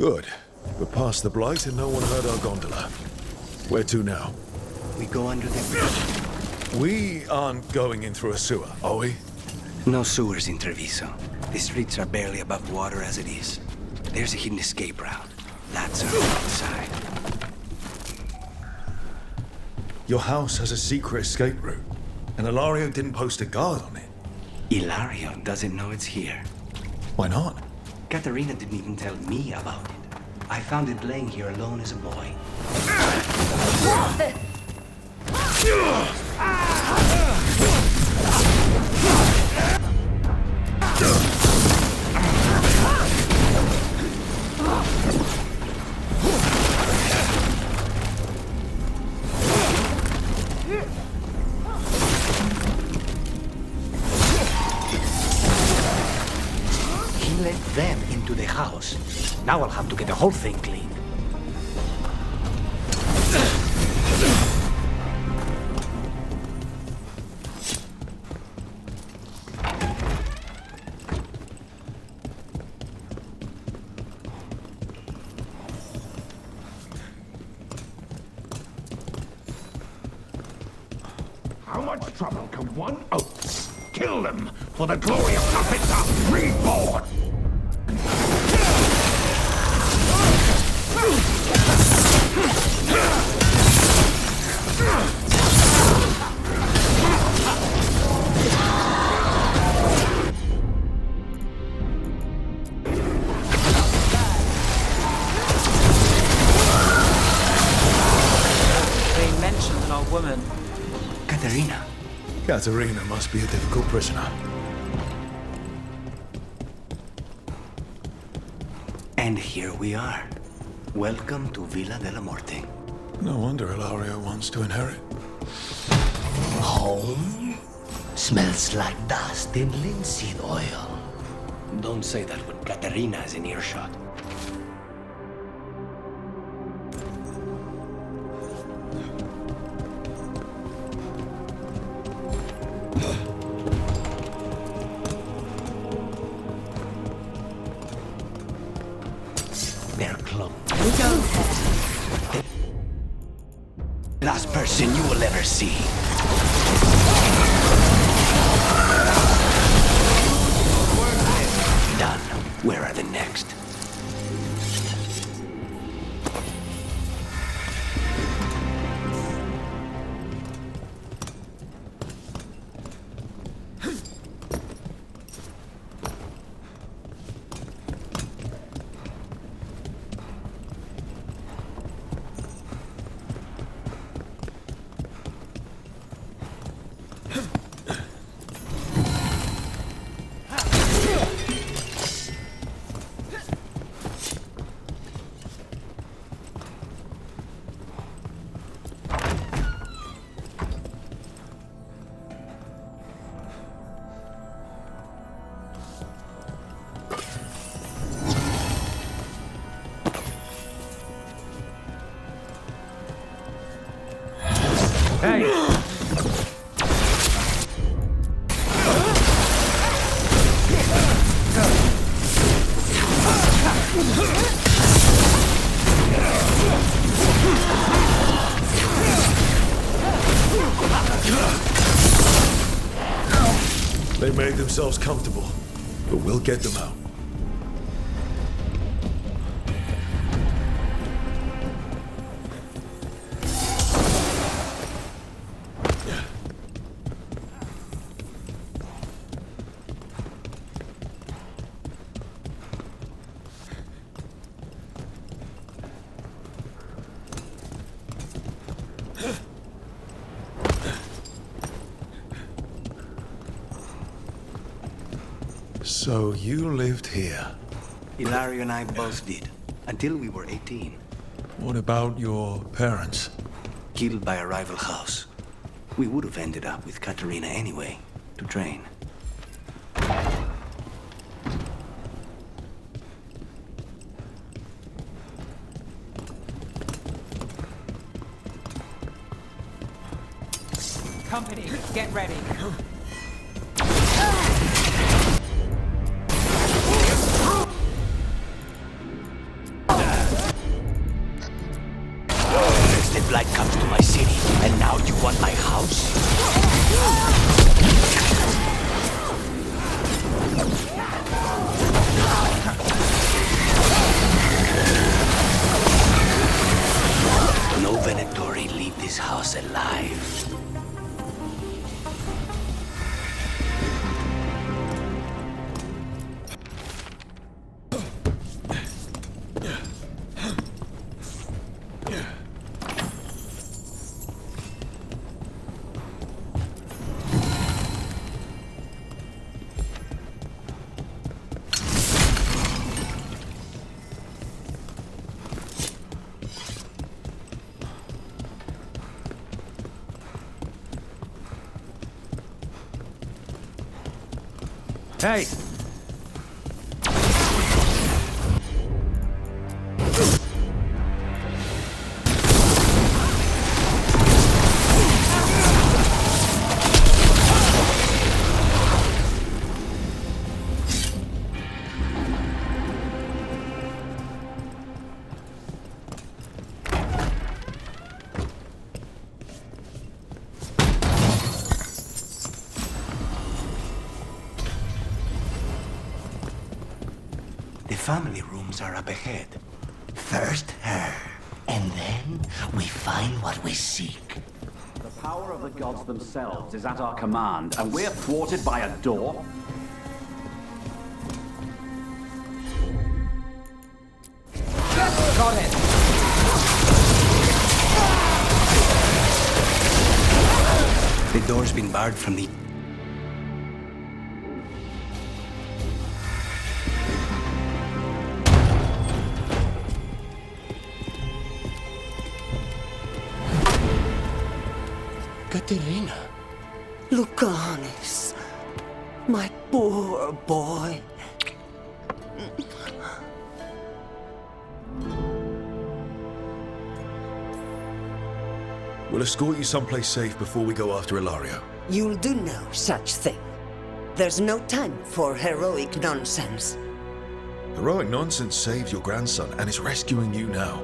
Good. We're past the blight and no one heard our gondola. Where to now? We go under the bridge. We aren't going in through a sewer, are we? No sewers in Treviso. The streets are barely above water as it is. There's a hidden escape route. That's our outside. Your house has a secret escape route, and Ilario didn't post a guard on it. Ilario doesn't know it's here. Why not? Katerina didn't even tell me about it. I found it laying here alone as a boy. He let them into the house. Now I'll have to get the whole thing clean. How much trouble can one oath? Kill them, for the glory of Kapitza reborn! They mentioned an old woman. Katerina. Katerina must be a difficult prisoner. And here we are. Welcome to Villa della Morte. No wonder Ilario wants to inherit. Home? Smells like dust and linseed oil. Don't say that when Katerina is in earshot. They're close. Last person you will ever see. Done. Where are the next? Hey! They made themselves comfortable, but we'll get them out. So you lived here. Ilario and I both did, until we were 18. What about your parents? Killed by a rival house. We would have ended up with Katerina anyway, to train. Company, get ready. blood comes to my city, and now you want my house? No Venatori leave this house alive. Hey! The family rooms are up ahead. First her, and then we find what we seek. The power of the gods themselves is at our command, and we're thwarted by a door? Got it. The door's been barred from the... Katerina. Lucanis, my poor boy. We'll escort you someplace safe before we go after Ilario. You'll do no such thing. There's no time for heroic nonsense. Heroic nonsense saves your grandson and is rescuing you now.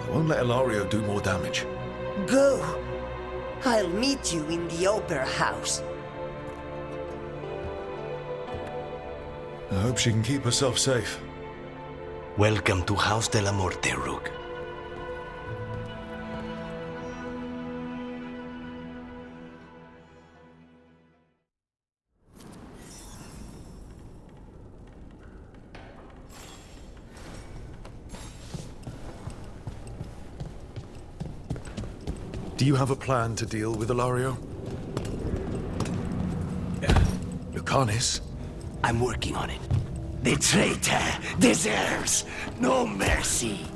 I won't let Ilario do more damage. Go. I'll meet you in the opera house. I hope she can keep herself safe. Welcome to House de la Morte, Rook. Do you have a plan to deal with Ilario? Lucanis? I'm working on it. The traitor deserves no mercy.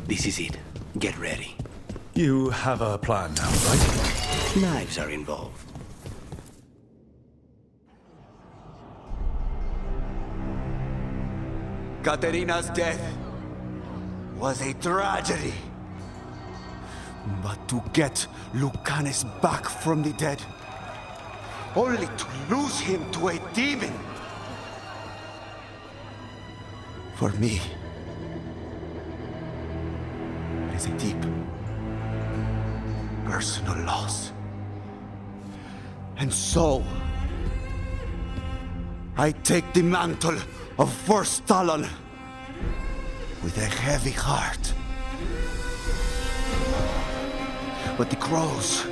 This is it. Get ready. You have a plan now, right? Knives are involved. Katerina's death was a tragedy. But to get Lucanis back from the dead, only to lose him to a demon. For me, it is a deep, personal loss. And so, I take the mantle of First Talon with a heavy heart. But the crows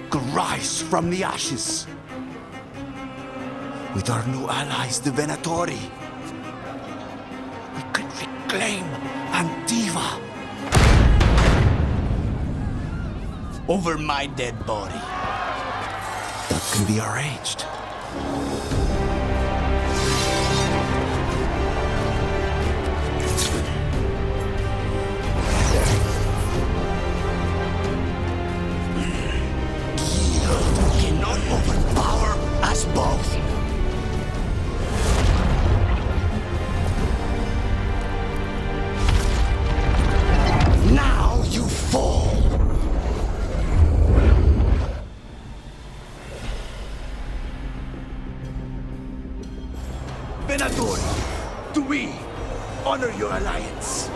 could rise from the ashes. With our new allies, the Venatori, we could reclaim Antiva. Over my dead body. That can be arranged. You cannot overpower us both. Now you fall. Venatori, do we honor your alliance?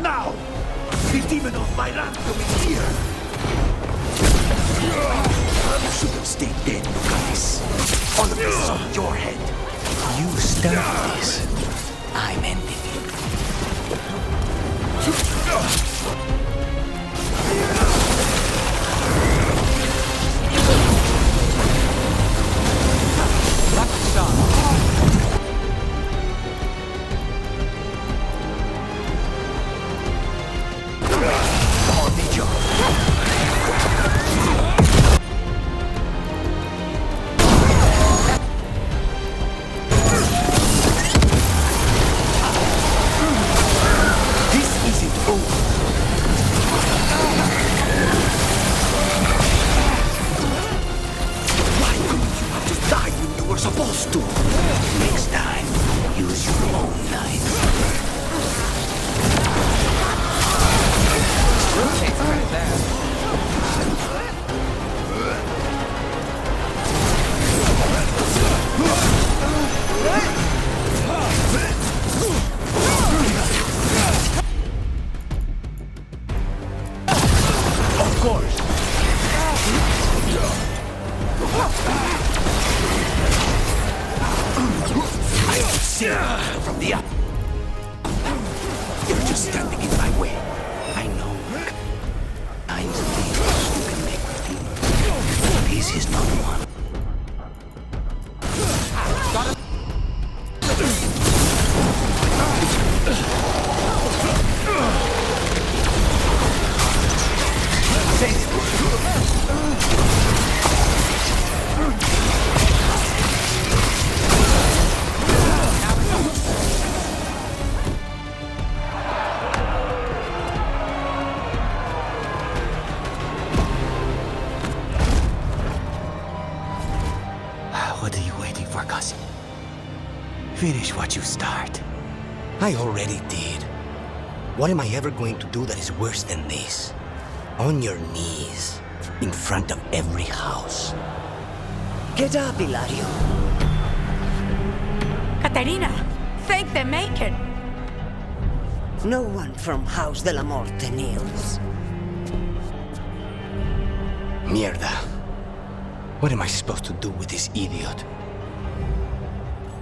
Now, the demon of my ransom is here. You should have stayed dead, Lucas. All of this is on your head. You started this. I'm ending it. Lucky shot. On the job. This isn't over. Why couldn't you have just died when you were supposed to? Next time, use your own knife. Takes credit there. Of course. I don't see it from the up. You're just standing in my way. I know kinds of deals you can make with demons. This is not one. What are you waiting for, cousin? Finish what you start. I already did. What am I ever going to do that is worse than this? On your knees, in front of every house. Get up, Hilario. Caterina, thank the maker. No one from House de la Morte kneels. Mierda. What am I supposed to do with this idiot?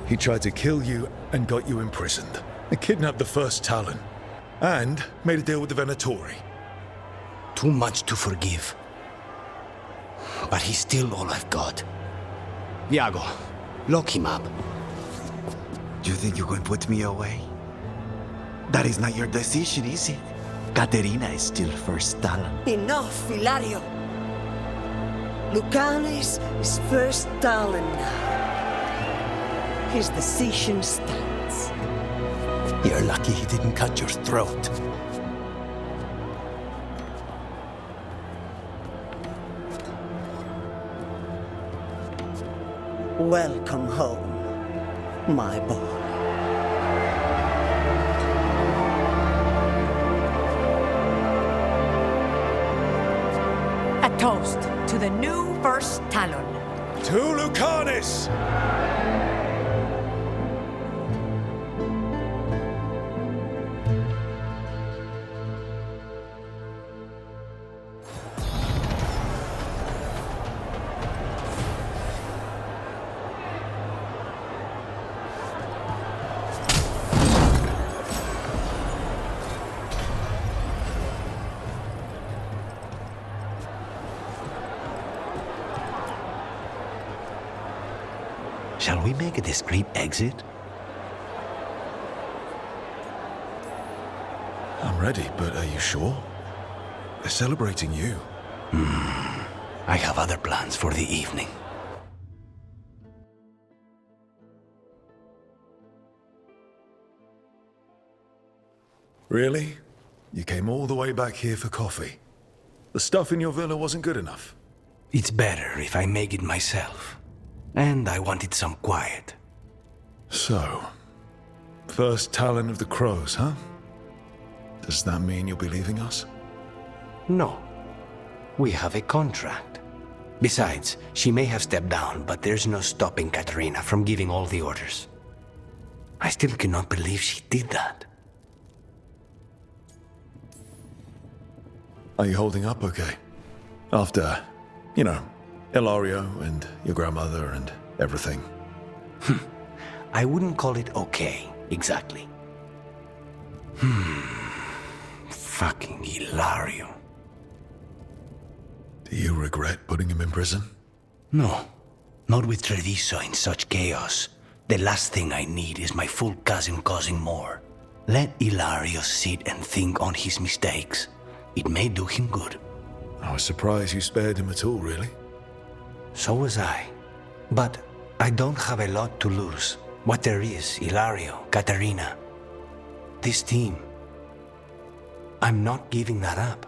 He tried to kill you and got you imprisoned. And kidnapped the first Talon. And made a deal with the Venatori. Too much to forgive. But he's still all I've got. Viago, lock him up. Do you think you can put me away? That is not your decision, is it? Caterina is still first Talon. Enough, Hilario. Lucanes is first Talon now. His decision stands. You're lucky he didn't cut your throat. Welcome home, my boy. A toast to the new first Talon. To Lucanis! Shall we make a discreet exit? I'm ready, but are you sure? They're celebrating you. I have other plans for the evening. Really? You came all the way back here for coffee? The stuff in your villa wasn't good enough? It's better if I make it myself. And I wanted some quiet. So, first Talon of the Crows, huh? Does that mean you'll be leaving us? No. We have a contract. Besides, she may have stepped down, but there's no stopping Katarina from giving all the orders. I still cannot believe she did that. Are you holding up okay? After, you know, Ilario and your grandmother and everything. I wouldn't call it okay, exactly. Fucking Ilario. Do you regret putting him in prison? No, not with Treviso in such chaos. The last thing I need is my full cousin causing more. Let Ilario sit and think on his mistakes. It may do him good. I was surprised you spared him at all, really. So was I. But I don't have a lot to lose. What there is, Ilario, Katarina. This team. I'm not giving that up.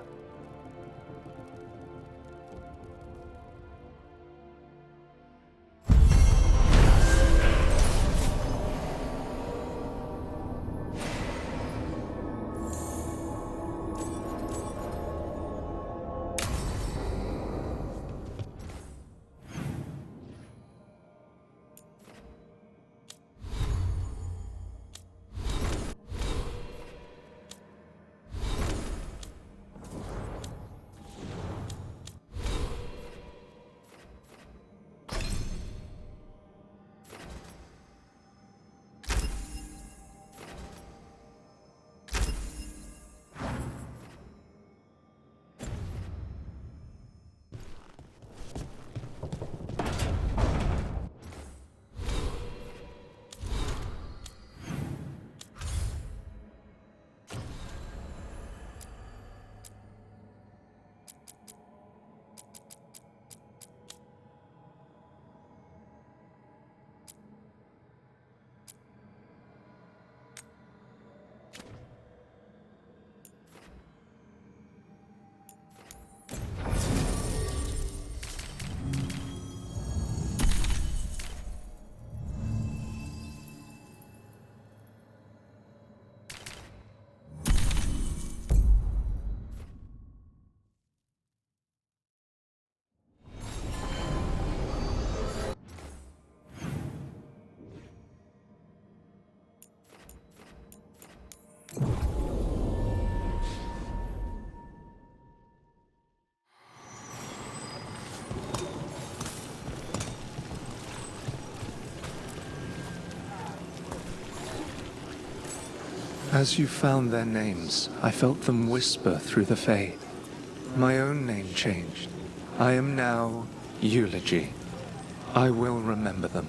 As you found their names, I felt them whisper through the fade. My own name changed. I am now Eulogy. I will remember them.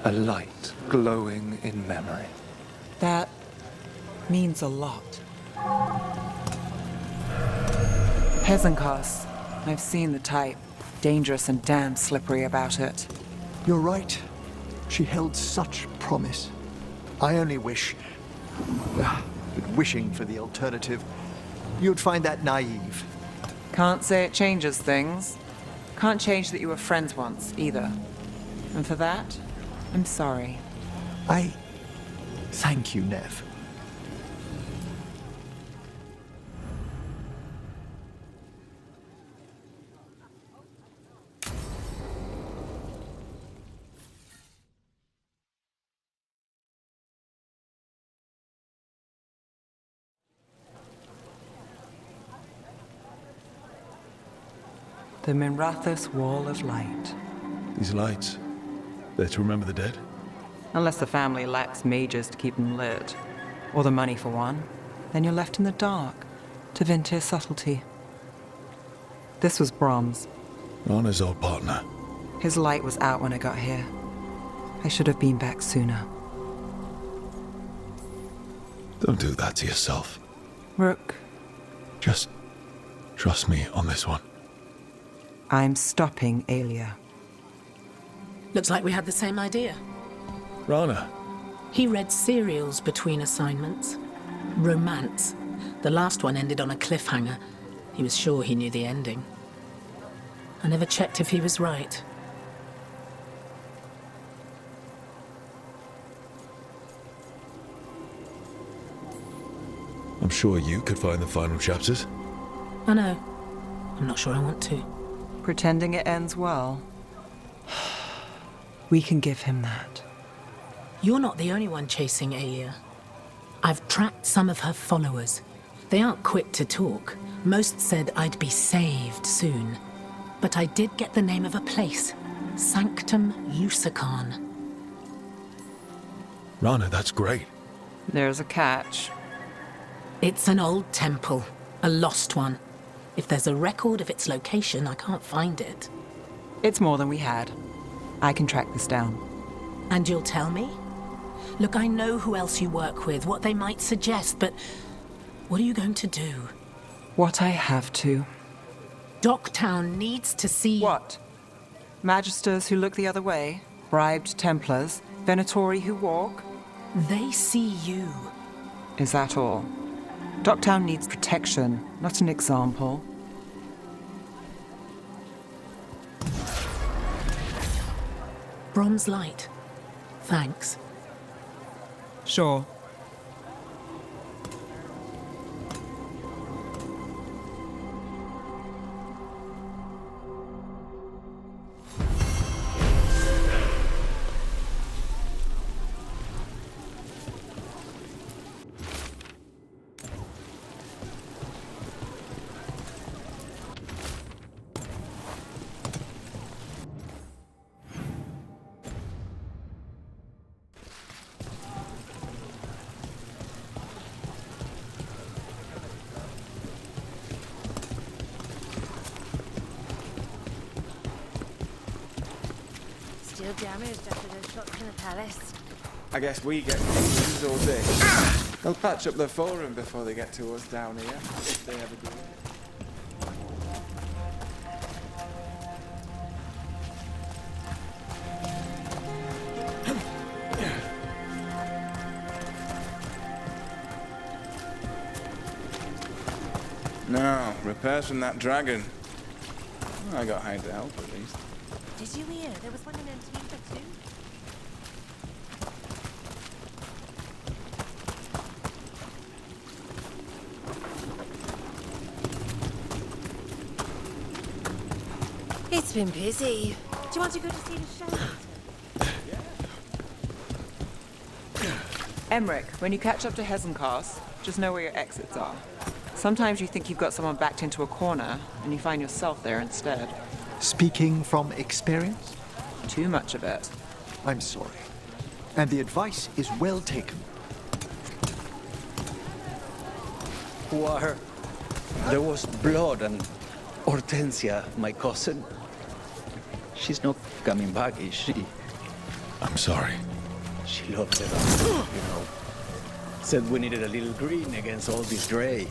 A light glowing in memory. That means a lot. Peasant cars. I've seen the type. Dangerous and damn slippery about it. You're right. She held such promise. I only wish... wishing for the alternative, you'd find that naive. Can't say it changes things. Can't change that you were friends once, either. And for that, I'm sorry. Thank you, Nev. The Minrathous Wall of Light. These lights, they're to remember the dead? Unless the family lacks mages to keep them lit, or the money for one, then you're left in the dark to Vintir's subtlety. This was Brahms. Anna's old partner. His light was out when I got here. I should have been back sooner. Don't do that to yourself. Rook, Just trust me on this one. I'm stopping Alia. Looks like we had the same idea. Rana, He read serials between assignments. Romance. The last one ended on a cliffhanger. He was sure he knew the ending. I never checked if he was right. I'm sure you could find the final chapters. I know. I'm not sure I want to. Pretending it ends well. We can give him that. You're not the only one chasing Alia. I've tracked some of her followers. They aren't quick to talk. Most said I'd be saved soon. But I did get the name of a place. Sanctum Lucican. Rana, that's great. There's a catch. It's an old temple. A lost one. If there's a record of its location, I can't find it. It's more than we had. I can track this down. And you'll tell me? Look, I know who else you work with, what they might suggest, but what are you going to do? What I have to. Docktown needs to see... What? Magisters who look the other way? Bribed Templars? Venatori who walk? They see you. Is that all? Docktown needs protection, not an example. Bronze light. Thanks. Sure. Still damaged after those shots in the palace. I guess we get news all day. They'll patch up the forum before they get to us down here, if they ever do. No, repairs from that dragon. I got hired to help at least. Did you hear? There was one in Antifa too. It's been busy. Do you want to go to see the show? Emmerich, when you catch up to Hesencast, just know where your exits are. Sometimes you think you've got someone backed into a corner, and you find yourself there instead. Speaking from experience? Too much of it. I'm sorry. And the advice is well taken. War. There was blood and Hortensia, my cousin. She's not coming back, is she? I'm sorry. She loved it, you know. Said we needed a little green against all this gray.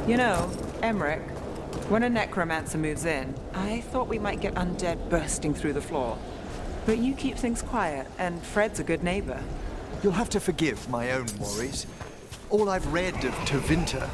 You know, Emmerich, when a necromancer moves in, I thought we might get undead bursting through the floor. But you keep things quiet, and Fred's a good neighbor. You'll have to forgive my own worries. All I've read of Tevinter.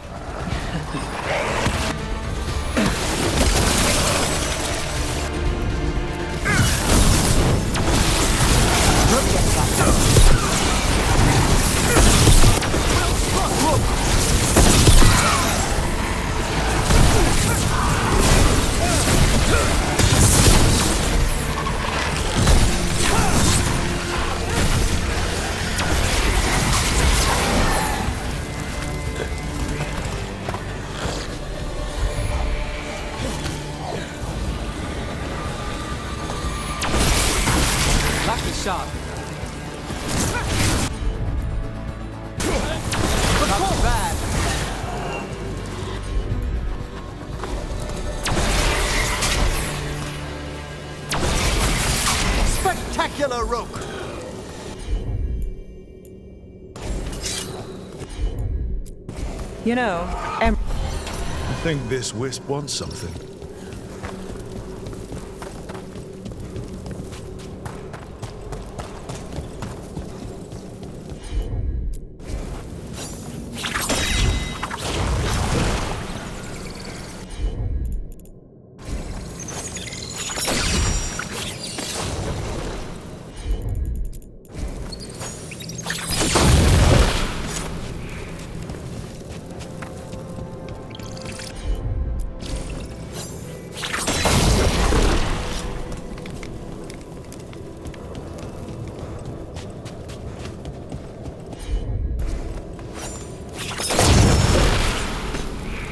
Shot. Not too bad. Spectacular rook! You know, I think this wisp wants something.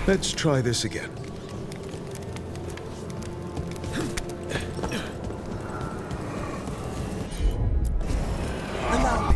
Let's try this again. Allow me.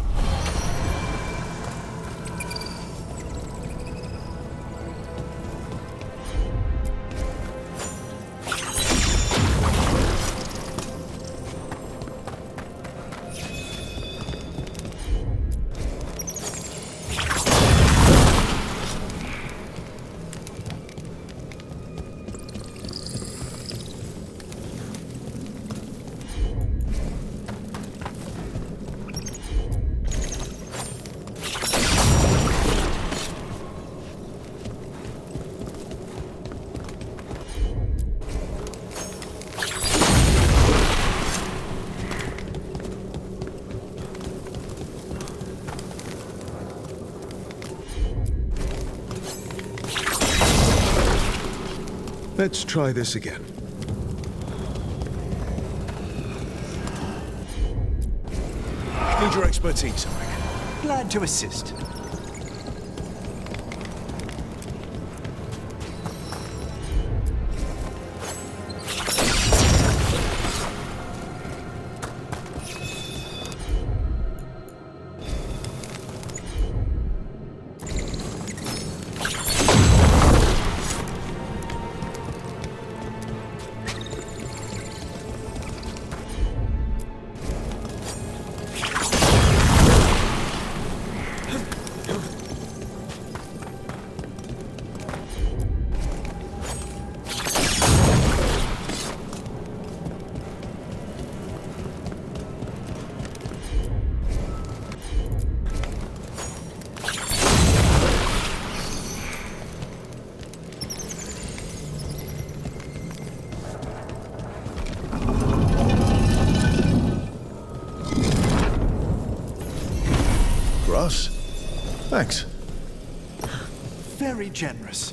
Let's try this again. Need your expertise, I reckon. Glad to assist. Grass? Thanks. Very generous.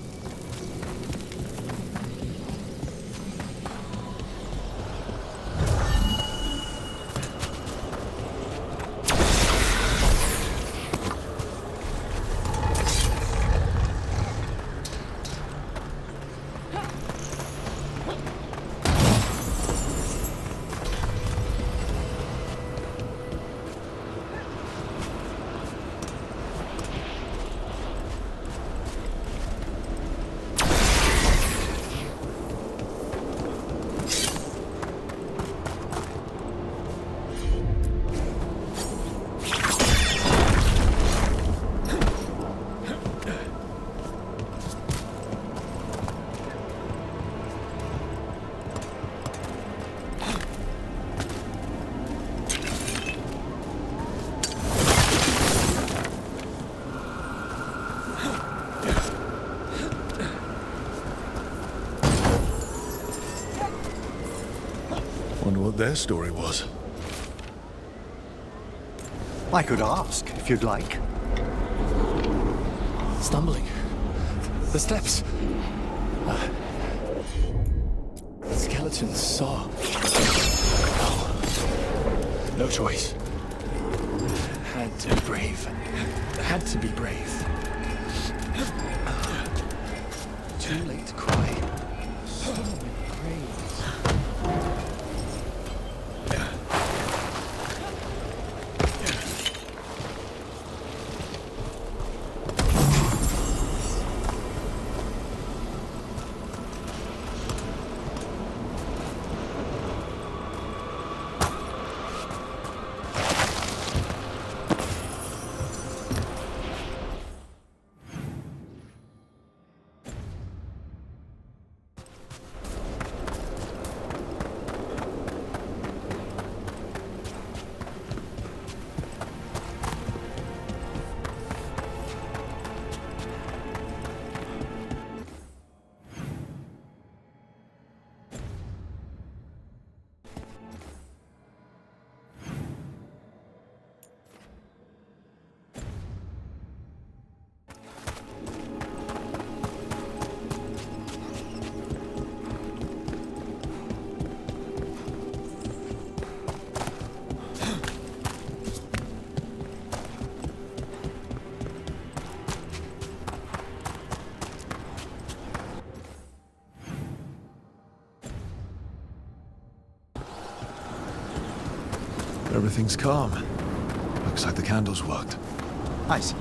Wonder what their story was. I could ask, if you'd like. Stumbling. The steps. Skeletons saw. No choice. Had to be brave. Had to be brave. Too late to cry. So many graves. Everything's calm. Looks like the candles worked. I see.